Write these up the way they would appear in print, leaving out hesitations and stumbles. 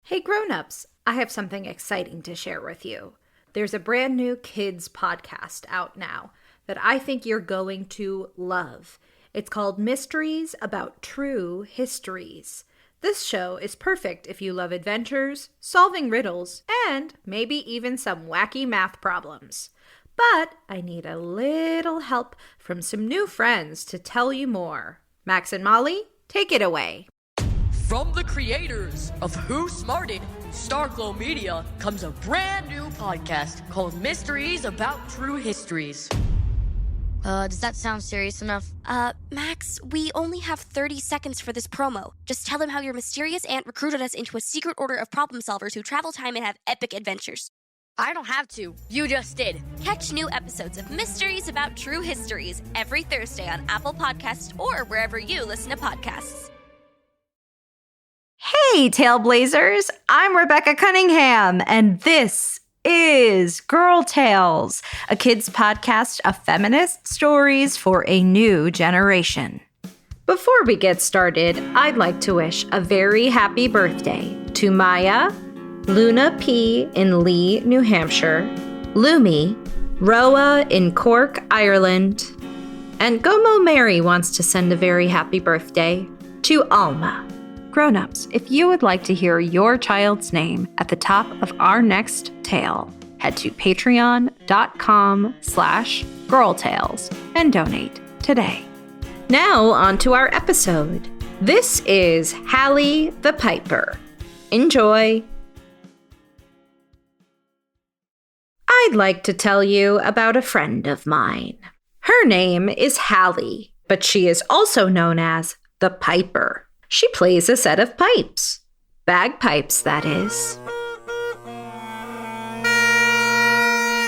Hey Grownups, I have something exciting to share with you. There's a brand new kids podcast out now that I think you're going to love. It's called Mysteries About True Histories. This show is perfect if you love adventures, solving riddles, and maybe even some wacky math problems. But I need a little help from some new friends to tell you more. Max and Molly, take it away. From the creators of Who Smarted, Starglow Media, comes a brand new podcast called Mysteries About True Histories. Does that sound serious enough? Max, we only have 30 seconds for this promo. Just tell them how your mysterious aunt recruited us into a secret order of problem solvers who travel time and have epic adventures. I don't have to. You just did. Catch new episodes of Mysteries About True Histories every Thursday on Apple Podcasts or wherever you listen to podcasts. Hey, Tailblazers! I'm Rebecca Cunningham, and this is Girl Tales, a kids' podcast of feminist stories for a new generation. Before we get started, I'd like to wish a very happy birthday to Maya, Luna P. in Lee, New Hampshire, Lumi, Roa in Cork, Ireland, and Gomo Mary wants to send a very happy birthday to Alma. Grownups, if you would like to hear your child's name at the top of our next tale, head to patreon.com/girltales and donate today. Now on to our episode. This is Hallie the Piper. Enjoy. I'd like to tell you about a friend of mine. Her name is Hallie, but she is also known as the Piper. She plays a set of pipes. Bagpipes, that is.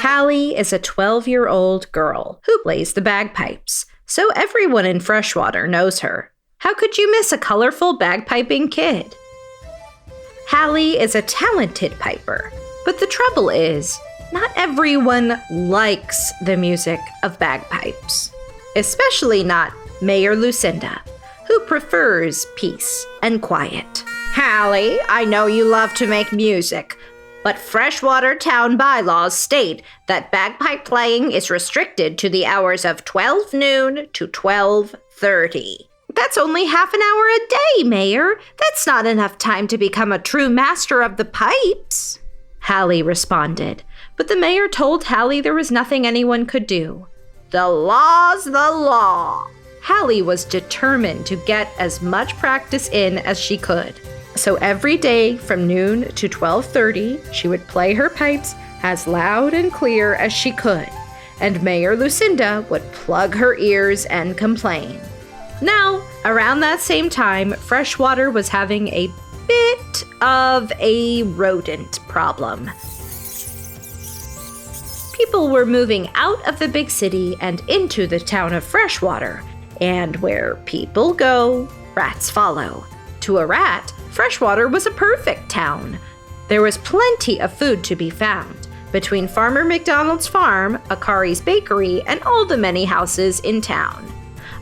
Hallie is a 12-year-old girl who plays the bagpipes, so everyone in Freshwater knows her. How could you miss a colorful bagpiping kid? Hallie is a talented piper, but the trouble is, not everyone likes the music of bagpipes, especially not Mayor Lucinda, who prefers peace and quiet. Hallie, I know you love to make music, but Freshwater town bylaws state that bagpipe playing is restricted to the hours of 12 noon to 12:30. That's only half an hour a day, Mayor. That's not enough time to become a true master of the pipes. Hallie responded, but the mayor told Hallie there was nothing anyone could do. The law's the law. Hallie was determined to get as much practice in as she could. So every day from noon to 12:30, she would play her pipes as loud and clear as she could, and Mayor Lucinda would plug her ears and complain. Now, around that same time, Freshwater was having a bit of a rodent problem. People were moving out of the big city and into the town of Freshwater, and where people go, rats follow. To a rat, Freshwater was a perfect town. There was plenty of food to be found, between Farmer McDonald's farm, Akari's bakery, and all the many houses in town.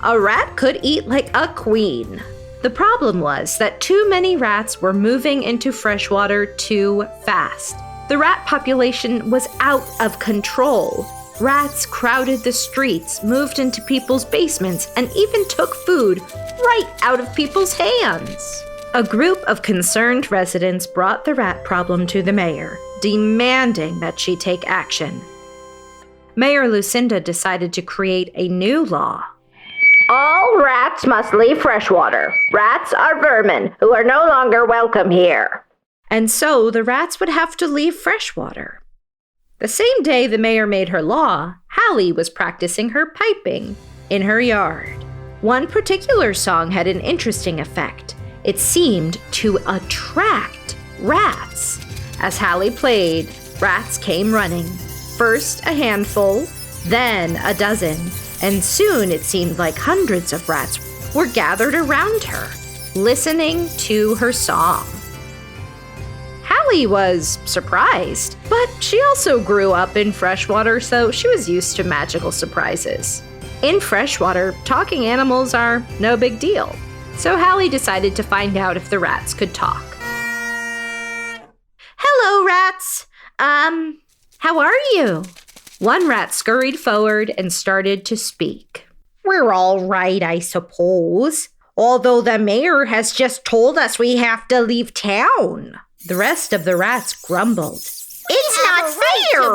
A rat could eat like a queen. The problem was that too many rats were moving into Freshwater too fast. The rat population was out of control. Rats crowded the streets, moved into people's basements, and even took food right out of people's hands. A group of concerned residents brought the rat problem to the mayor, demanding that she take action. Mayor Lucinda decided to create a new law. All rats must leave Freshwater. Rats are vermin who are no longer welcome here. And so the rats would have to leave Freshwater. The same day the mayor made her law, Hallie was practicing her piping in her yard. One particular song had an interesting effect. It seemed to attract rats. As Hallie played, rats came running. First a handful, then a dozen, and soon it seemed like hundreds of rats were gathered around her, listening to her song. Hallie was surprised, but she also grew up in Freshwater, so she was used to magical surprises. In Freshwater, talking animals are no big deal, so Hallie decided to find out if the rats could talk. rats. How are you? One rat scurried forward and started to speak. We're all right, I suppose. Although the mayor has just told us we have to leave town. The rest of the rats grumbled. It's not fair.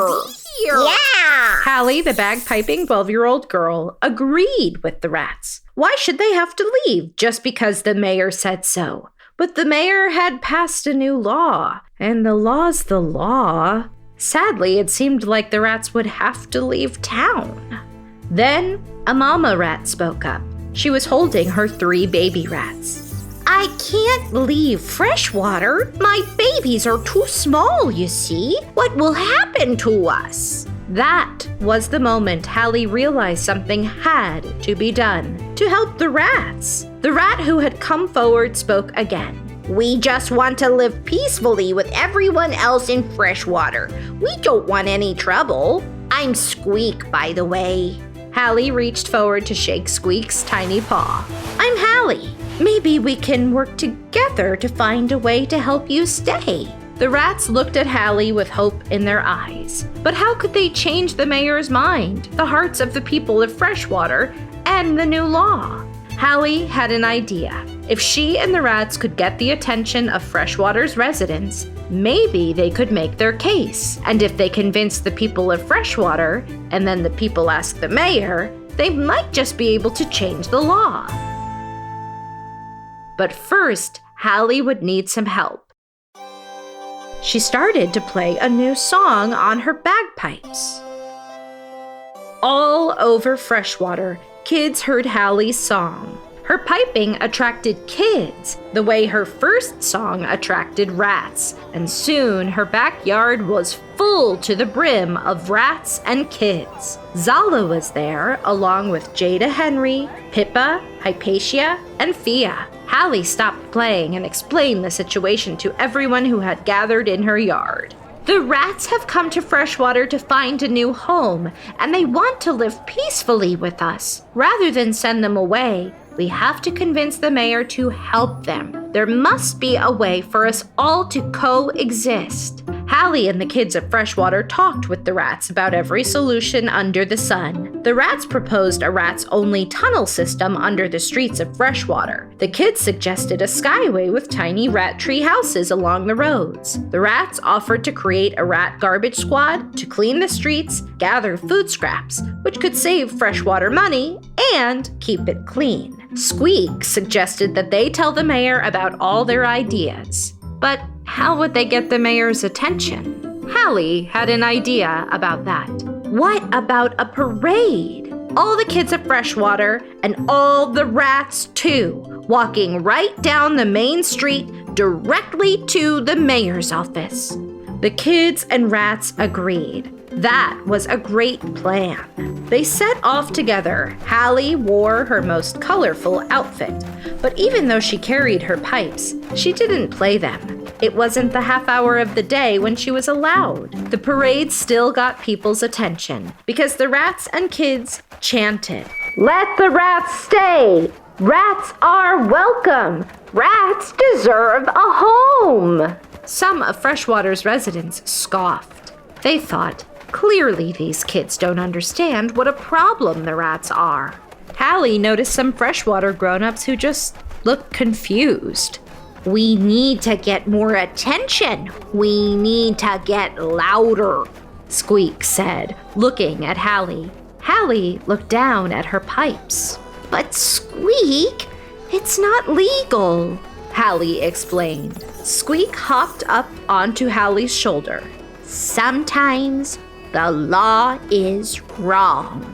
Yeah. Hallie, the bagpiping 12-year-old girl, agreed with the rats. Why should they have to leave just because the mayor said so? But the mayor had passed a new law, and the law's the law. Sadly, it seemed like the rats would have to leave town. Then, a mama rat spoke up. She was holding her 3 baby rats. I can't leave Freshwater. My babies are too small, you see. What will happen to us? That was the moment Hallie realized something had to be done to help the rats. The rat who had come forward spoke again. We just want to live peacefully with everyone else in Freshwater. We don't want any trouble. I'm Squeak, by the way. Hallie reached forward to shake Squeak's tiny paw. I'm Hallie. Maybe we can work together to find a way to help you stay. The rats looked at Hallie with hope in their eyes. But how could they change the mayor's mind, the hearts of the people of Freshwater, and the new law? Hallie had an idea. If she and the rats could get the attention of Freshwater's residents, maybe they could make their case. And if they convinced the people of Freshwater, and then the people asked the mayor, they might just be able to change the law. But first, Hallie would need some help. She started to play a new song on her bagpipes. All over Freshwater, kids heard Hallie's song. Her piping attracted kids, the way her first song attracted rats, and soon her backyard was full to the brim of rats and kids. Zala was there, along with Jada Henry, Pippa, Hypatia, and Fia. Hallie stopped playing and explained the situation to everyone who had gathered in her yard. The rats have come to Freshwater to find a new home, and they want to live peacefully with us. Rather than send them away, we have to convince the mayor to help them. There must be a way for us all to coexist. Hallie and the kids of Freshwater talked with the rats about every solution under the sun. The rats proposed a rats-only tunnel system under the streets of Freshwater. The kids suggested a skyway with tiny rat tree houses along the roads. The rats offered to create a rat garbage squad to clean the streets, gather food scraps, which could save Freshwater money, and keep it clean. Squeak suggested that they tell the mayor about all their ideas. But how would they get the mayor's attention? Hallie had an idea about that. What about a parade? All the kids of Freshwater, and all the rats too, walking right down the main street directly to the mayor's office. The kids and rats agreed. That was a great plan. They set off together. Hallie wore her most colorful outfit, but even though she carried her pipes, she didn't play them. It wasn't the half hour of the day when she was allowed. The parade still got people's attention because the rats and kids chanted, "Let the rats stay! Rats are welcome! Rats deserve a home!" Some of Freshwater's residents scoffed. They thought, clearly these kids don't understand what a problem the rats are. Hallie noticed some Freshwater grown-ups who just looked confused. We need to get more attention. We need to get louder, Squeak said, looking at Hallie. Hallie looked down at her pipes. But Squeak, it's not legal, Hallie explained. Squeak hopped up onto Hallie's shoulder. Sometimes the law is wrong.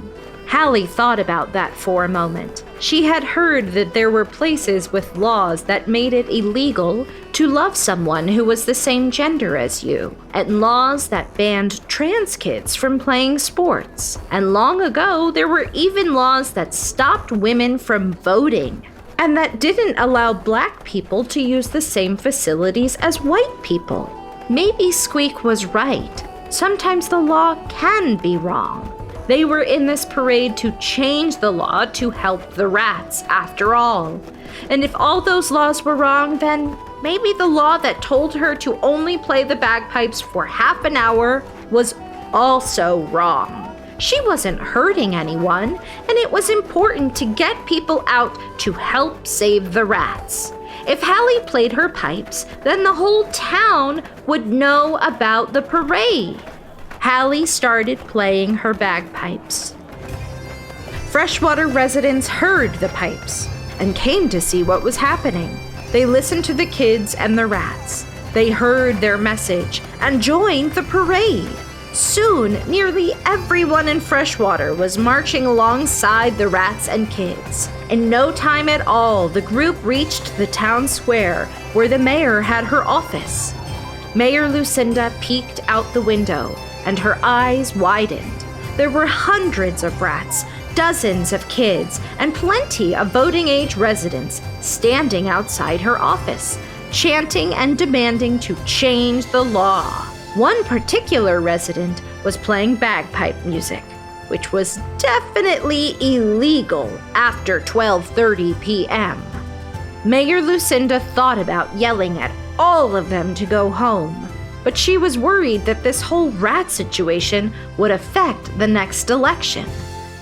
Hallie thought about that for a moment. She had heard that there were places with laws that made it illegal to love someone who was the same gender as you, and laws that banned trans kids from playing sports. And long ago, there were even laws that stopped women from voting, and that didn't allow black people to use the same facilities as white people. Maybe Squeak was right. Sometimes the law can be wrong. They were in this parade to change the law to help the rats, after all. And if all those laws were wrong, then Maybe the law that told her to only play the bagpipes for half an hour was also wrong. She wasn't hurting anyone, and it was important to get people out to help save the rats. If Hallie played her pipes, then the whole town would know about the parade. Hallie started playing her bagpipes. Freshwater residents heard the pipes and came to see what was happening. They listened to the kids and the rats. They heard their message and joined the parade. Soon, nearly everyone in Freshwater was marching alongside the rats and kids. In no time at all, the group reached the town square where the mayor had her office. Mayor Lucinda peeked out the window, and her eyes widened. There were hundreds of rats, dozens of kids, and plenty of voting-age residents standing outside her office, chanting and demanding to change the law. One particular resident was playing bagpipe music, which was definitely illegal after 12:30 p.m. Mayor Lucinda thought about yelling at all of them to go home, but she was worried that this whole rat situation would affect the next election.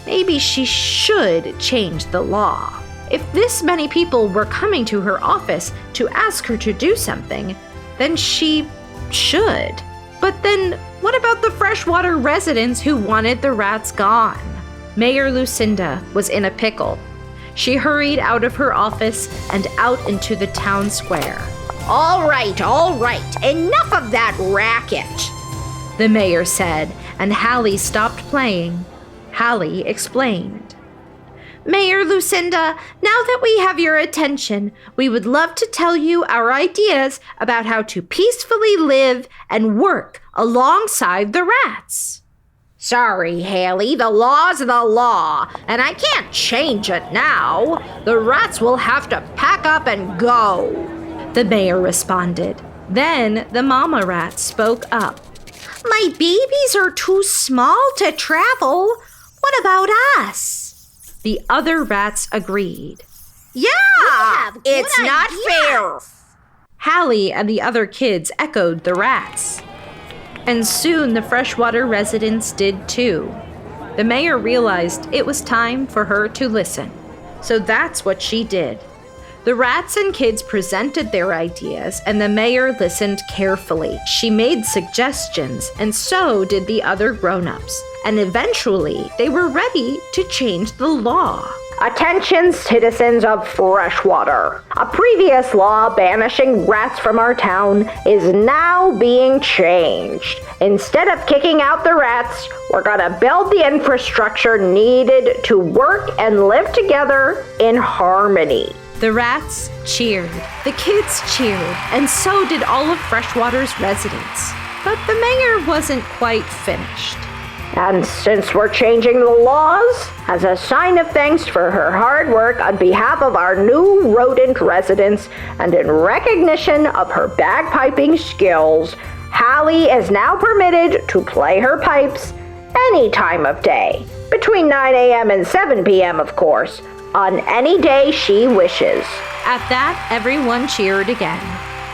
Maybe she should change the law. If this many people were coming to her office to ask her to do something, then she should. But then, what about the Freshwater residents who wanted the rats gone? Mayor Lucinda was in a pickle. She hurried out of her office and out into the town square. All right, enough of that racket, the mayor said, and Hallie stopped playing. Hallie explained. Mayor Lucinda, now that we have your attention, we would love to tell you our ideas about how to peacefully live and work alongside the rats. Sorry, Hallie, the law's the law, and I can't change it now. The rats will have to pack up and go, the mayor responded. Then the mama rat spoke up. My babies are too small to travel. What about us? The other rats agreed. Yeah, it's not fair. Hallie and the other kids echoed the rats. And soon the Freshwater residents did too. The mayor realized it was time for her to listen. So that's what she did. The rats and kids presented their ideas, and the mayor listened carefully. She made suggestions, and so did the other grown-ups. And eventually, they were ready to change the law. Attention, citizens of Freshwater. A previous law banishing rats from our town is now being changed. Instead of kicking out the rats, we're gonna build the infrastructure needed to work and live together in harmony. The rats cheered, the kids cheered, and so did all of Freshwater's residents. But the mayor wasn't quite finished. And since we're changing the laws, as a sign of thanks for her hard work on behalf of our new rodent residents and in recognition of her bagpiping skills, Hallie is now permitted to play her pipes any time of day, between 9 a.m. and 7 p.m., of course, on any day she wishes. At that, everyone cheered again.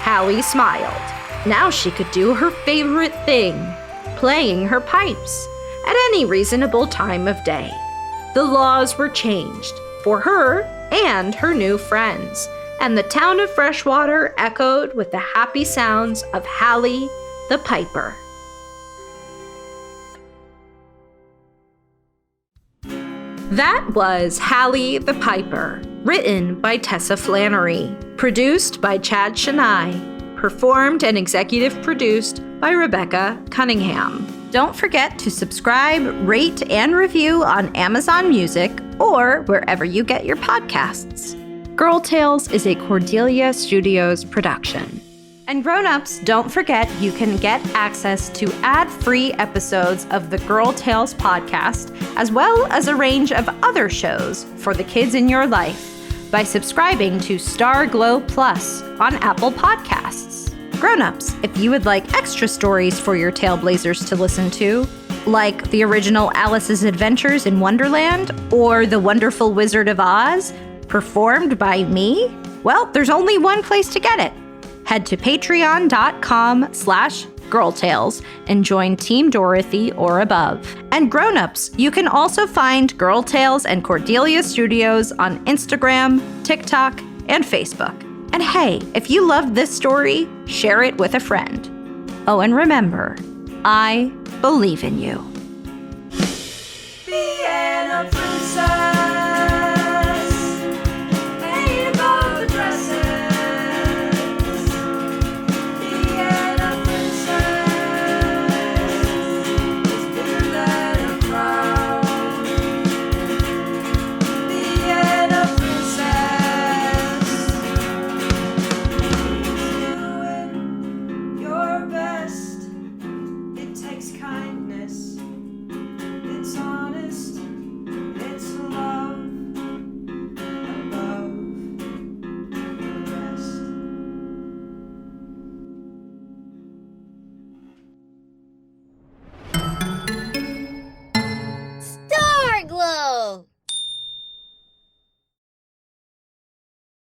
Hallie smiled. Now she could do her favorite thing, playing her pipes, at any reasonable time of day. The laws were changed for her and her new friends, and the town of Freshwater echoed with the happy sounds of Hallie the Piper. That was Hallie the Piper, written by Tessa Flannery, produced by Chad Chenail, performed and executive produced by Rebecca Cunningham. Don't forget to subscribe, rate, and review on Amazon Music or wherever you get your podcasts. Girl Tales is a Cordelia Studios production. And grown-ups, don't forget you can get access to ad-free episodes of the Girl Tales podcast, as well as a range of other shows for the kids in your life by subscribing to Star Glow Plus on Apple Podcasts. Grown-ups, if you would like extra stories for your Tailblazers to listen to, like the original Alice's Adventures in Wonderland or The Wonderful Wizard of Oz, performed by me, well, there's only one place to get it. Head to patreon.com/girltales and join Team Dorothy or above. And Grownups, you can also find Girl Tales and Cordelia Studios on Instagram, TikTok, and Facebook. And hey, if you loved this story, share it with a friend. Oh, and remember, I believe in you. Vienna Princess.